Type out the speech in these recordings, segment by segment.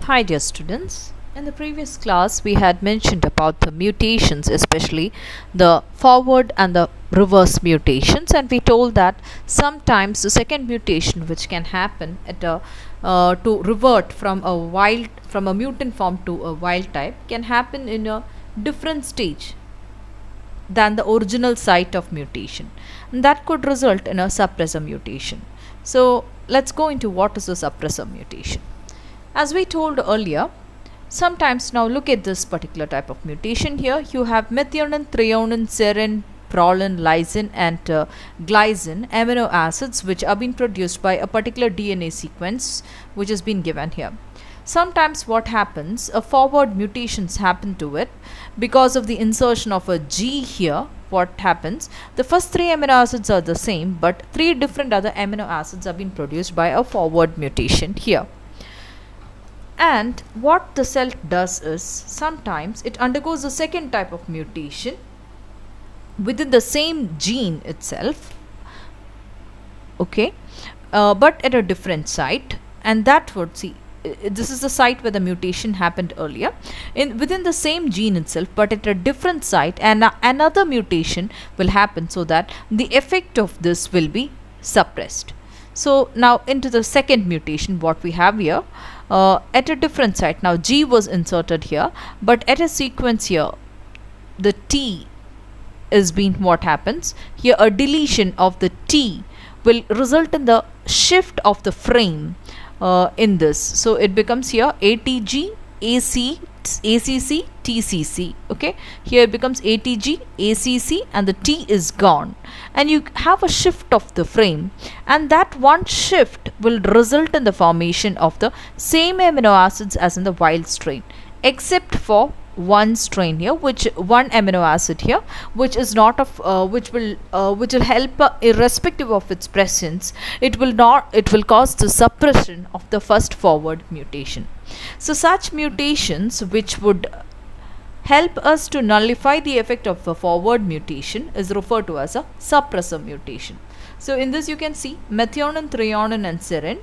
Hi dear students, in the previous class we had mentioned about the mutations, especially the forward and the reverse mutations, and we told that sometimes the second mutation which can happen at a to revert from a mutant form to a wild type can happen in a different stage than the original site of mutation, and that could result in a suppressor mutation. So let's go into what is a suppressor mutation. As we told earlier, sometimes now look at this particular type of mutation here. You have methionine, threonine, serine, proline, lysine and glycine amino acids which are being produced by a particular DNA sequence which has been given here. Sometimes what happens, a forward mutations happen to it because of the insertion of a G here. What happens, the first three amino acids are the same, but three different other amino acids are being produced by a forward mutation here. And what the cell does is, sometimes it undergoes a second type of mutation within the same gene itself, okay, but at a different site, and that would see this is the site where the mutation happened earlier, within the same gene itself but at a different site, and another mutation will happen so that the effect of this will be suppressed. So now into the second mutation, what we have here, at a different site, now G was inserted here, but at a sequence here the T is being, what happens here, a deletion of the T will result in the shift of the frame in this. So it becomes here ATG, ACC, TCC. Okay, here it becomes ATG, ACC, and the T is gone, and you have a shift of the frame, and that one shift will result in the formation of the same amino acids as in the wild strain, except for one strain here, which one amino acid here, which is not of which will help irrespective of its presence. It will cause the suppression of the first forward mutation. So such mutations which would help us to nullify the effect of a forward mutation is referred to as a suppressor mutation. So in this you can see methionine, threonine and serine,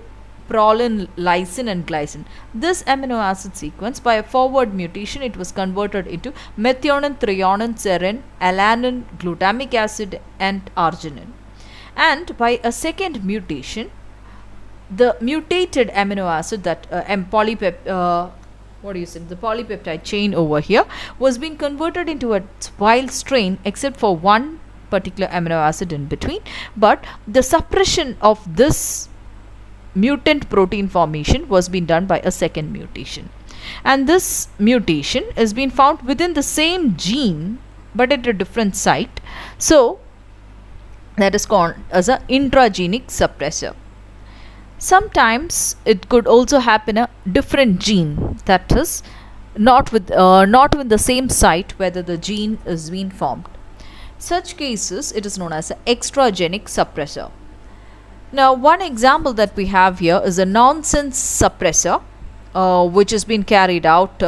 proline, lysine and glycine. This amino acid sequence, by a forward mutation, it was converted into methionine, threonine, serine, alanine, glutamic acid and arginine. And by a second mutation, the mutated amino acid, that the polypeptide chain over here, was being converted into a wild strain except for one particular amino acid in between, but the suppression of this mutant protein formation was being done by a second mutation, and this mutation is being found within the same gene but at a different site, so that is called as a intragenic suppressor. Sometimes it could also happen a different gene, that is not with the same site whether the gene is being formed. Such cases it is known as an extragenic suppressor. Now one example that we have here is a nonsense suppressor which has been carried out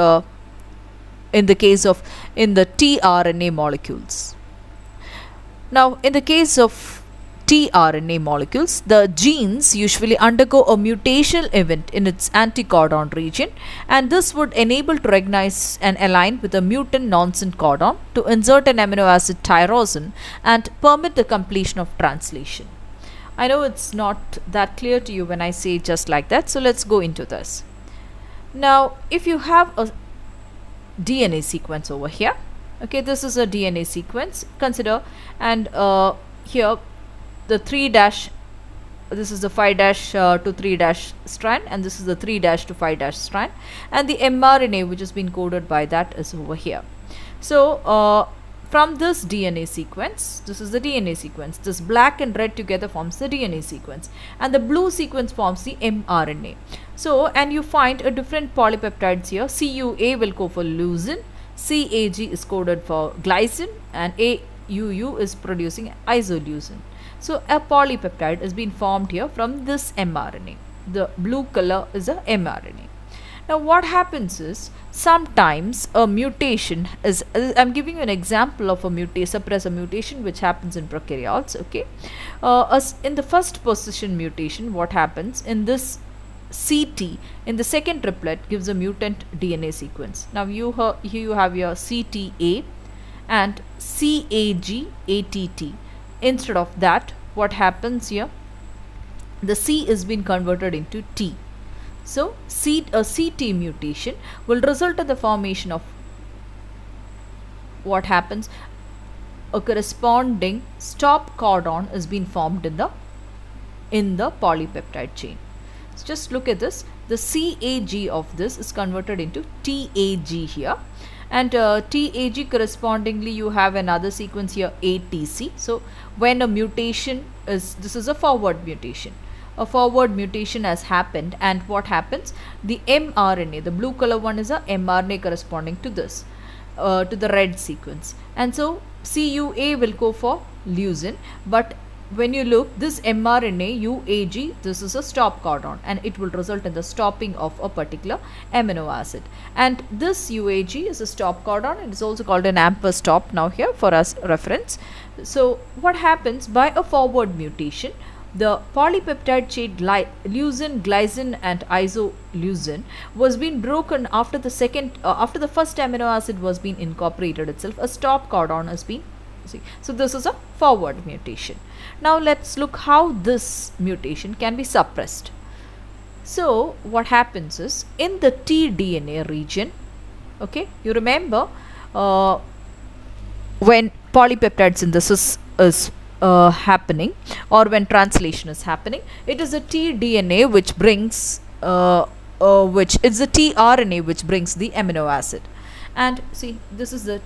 in the tRNA molecules. Now in the case of tRNA molecules, the genes usually undergo a mutational event in its anticodon region, and this would enable to recognize and align with a mutant nonsense codon to insert an amino acid tyrosine and permit the completion of translation. I know it's not that clear to you when I say just like that, so let's go into this. Now if you have a DNA sequence over here, okay, this is a DNA sequence, consider, and here the 3' this is the 5' to 3' strand, and this is the 3' to 5' strand, and the mRNA which has been coded by that is over here. So from this DNA sequence, this is the DNA sequence, this black and red together forms the DNA sequence, and the blue sequence forms the mRNA. So, and you find a different polypeptides here. CUA will go for leucine, CAG is coded for glycine, and AUU is producing isoleucine. So a polypeptide is being formed here from this mRNA. The blue color is a mRNA. Now what happens is, sometimes a mutation is, I'm giving you an example of a suppressor mutation which happens in prokaryotes, okay. In the first position mutation, what happens in this CT in the second triplet gives a mutant DNA sequence. Now here you have your CTA and CAG-ATT. Instead of that, what happens here? The C is being converted into T. So a CT mutation will result in the formation of what happens? A corresponding stop codon is being formed in the polypeptide chain. So just look at this. The CAG of this is converted into TAG here, and TAG correspondingly you have another sequence here, ATC. So when a mutation is, this is a forward mutation. A forward mutation has happened, and what happens? The mRNA, the blue color one, is a mRNA corresponding to this, to the red sequence, and so CUA will go for leucine. But when you look, this mRNA UAG, this is a stop codon, and it will result in the stopping of a particular amino acid. And this UAG is a stop codon, and it's also called an amper stop now here for us reference. So what happens by a forward mutation? The polypeptide chain leucine, glycine and isoleucine was being broken after the first amino acid was being incorporated itself. A stop codon has been, so this is a forward mutation. Now let's look how this mutation can be suppressed. So what happens is, in the tDNA region, okay, you remember when polypeptide synthesis is happening, or when translation is happening, it is a tDNA which brings it's the tRNA which brings the amino acid. And see, this is the,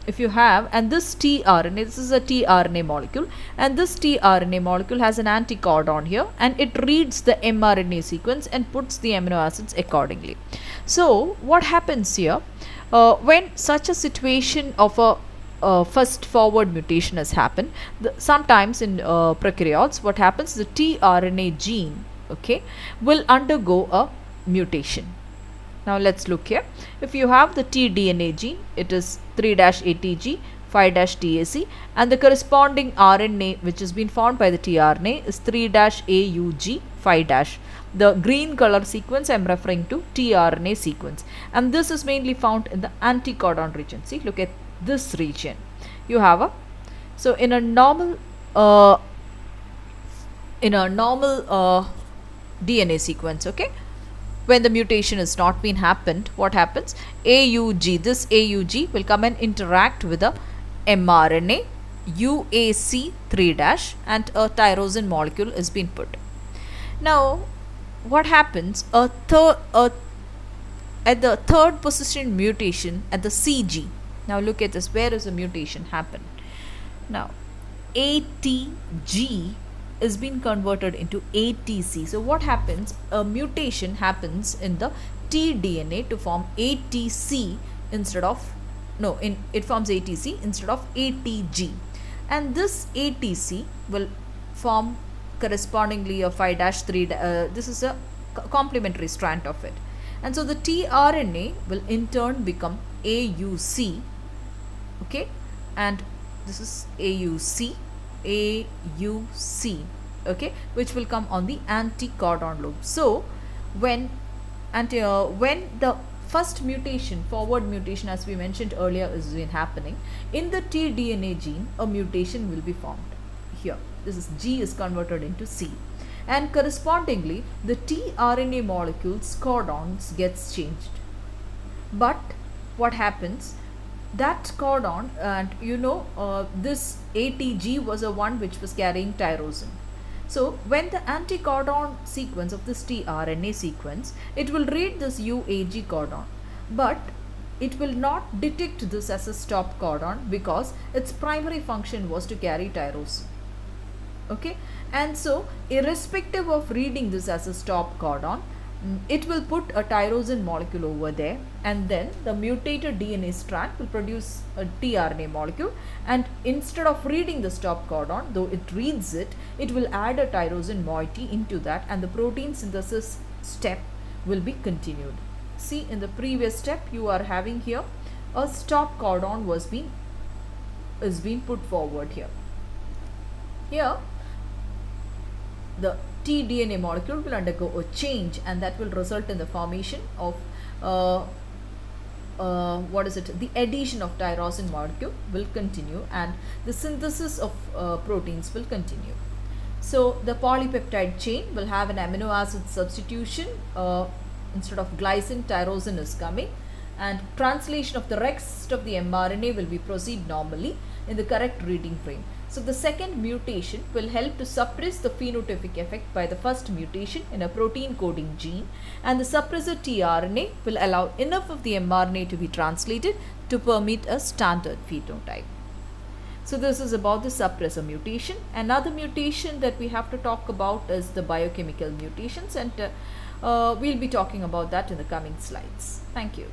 if you have, and this tRNA, this is a tRNA molecule, and this tRNA molecule has an anticodon here, and it reads the mRNA sequence and puts the amino acids accordingly. So what happens here, when such a situation of a first forward mutation has happened, sometimes in prokaryotes, what happens, the tRNA gene, okay, will undergo a mutation. Now let's look here. If you have the tDNA gene, it is 3-ATG, 5-TAC, and the corresponding RNA which has been formed by the tRNA is 3-AUG, 5-. The green color sequence I am referring to tRNA sequence, and this is mainly found in the anticodon region. See, look at this region. You have a, so in a normal DNA sequence, okay, when the mutation has not been happened, what happens? AUG, this AUG will come and interact with the mRNA UAC 3-, and a tyrosine molecule is being put. Now what happens? At the third position mutation at the CG. Now look at this, where is the mutation happen? Now ATG is being converted into ATC. So what happens? A mutation happens in the tDNA to form ATC instead of, no, it forms ATC instead of ATG, and this ATC will form correspondingly a 5-3, this is a complementary strand of it, and so the tRNA will in turn become AUC, okay, and this is AUC, okay, which will come on the anticodon loop. So when the first mutation, forward mutation as we mentioned earlier, is happening in the tDNA gene, a mutation will be formed here. This is G is converted into C, and correspondingly the tRNA molecules codons gets changed. But what happens? That codon, and you know, this ATG was a one which was carrying tyrosine. So when the anticodon sequence of this tRNA sequence, it will read this UAG codon, but it will not detect this as a stop codon because its primary function was to carry tyrosine. Okay, and so irrespective of reading this as a stop codon, it will put a tyrosine molecule over there, and then the mutated DNA strand will produce a tRNA molecule, and instead of reading the stop codon, though it reads it, it will add a tyrosine moiety into that, and the protein synthesis step will be continued. See, in the previous step you are having here a stop codon is being put forward here. Here the tDNA molecule will undergo a change, and that will result in the formation of the addition of tyrosine molecule will continue, and the synthesis of proteins will continue. So the polypeptide chain will have an amino acid substitution. Instead of glycine, tyrosine is coming, and translation of the rest of the mRNA will be proceed normally in the correct reading frame. So the second mutation will help to suppress the phenotypic effect by the first mutation in a protein coding gene, and the suppressor tRNA will allow enough of the mRNA to be translated to permit a standard phenotype. So this is about the suppressor mutation. Another mutation that we have to talk about is the biochemical mutations, and we'll be talking about that in the coming slides. Thank you.